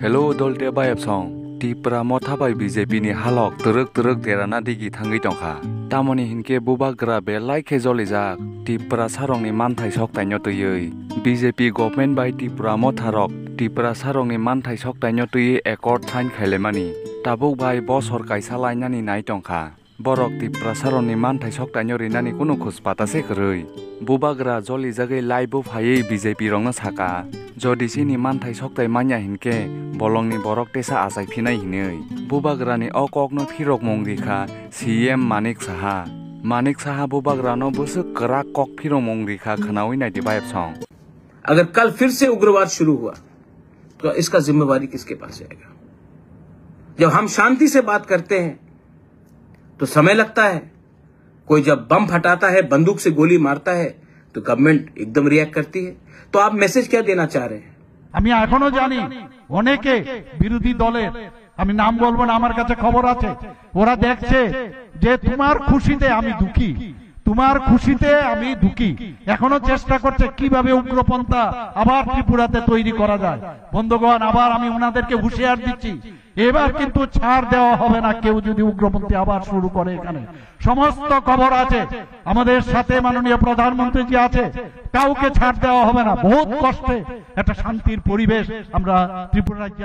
Hello dolte bayap song Tipra mothabai BJP ni halok teruk derana digi thangi tongkha tamoni hinke bubagra be laike jolijak Tipra sarongni manthai soktainyo töyui BJP government bai Tipra motharok Tipra sarongni manthai soktainyo töyui accord sign khailemani tabuk bai bosor kaisa lainani nai tongkha borok Tipra sarongni manthai soktainyo rinani kuno khuspata se khurui bubagra jolijagai laibu phaiui BJP rongno saka jodi sini manthai soktai manya hinke bolongni borok tesa asai phinai hinei bubagrani okokno phirok mongrikha CM Manik Saha bubagrano busuk कrak kok phirok mongrikha khanawi नाइटि बायब song. अगर कल फिर से उग्रवाद शुरू हुआ तो इसका जिम्मेवारी किसके पास जाएगा? जब हम शांति से बात करते हैं तो समय लगता है, कोई जब बम फटाता है, बंदूक से गोली मारता है तो गवर्नमेंट एकदम रिएक्ट करती है। तो आप मैसेज क्या देना चाह रहे हैं? আমি এখনো জানি অনেকে বিরোধী দলের আমি নাম বলবো না, আমার কাছে খবর আছে, ওরা দেখছে যে তোমার খুশিতে আমি দুঃখী, তোমার খুশিতে আমি দুঃখী, এখনো চেষ্টা করছে কিভাবে উগ্রপন্থা আবার ত্রিপুরাতে তৈরি করা যায়। বন্ধুগণ, আবার আমি ওনাদেরকে হুঁশিয়ার দিচ্ছি, এবার কিন্তু ছাড় দেওয়া হবে না। কেউ যদি উগ্রপন্থী আবার শুরু করে, এখানে সমস্ত খবর আছে, আমাদের সাথে মাননীয় প্রধানমন্ত্রী জি আছে, কাউকে ছাড় দেওয়া হবে না। বহুত কষ্টে একটা শান্তির পরিবেশ আমরা ত্রিপুরা রাজ্যে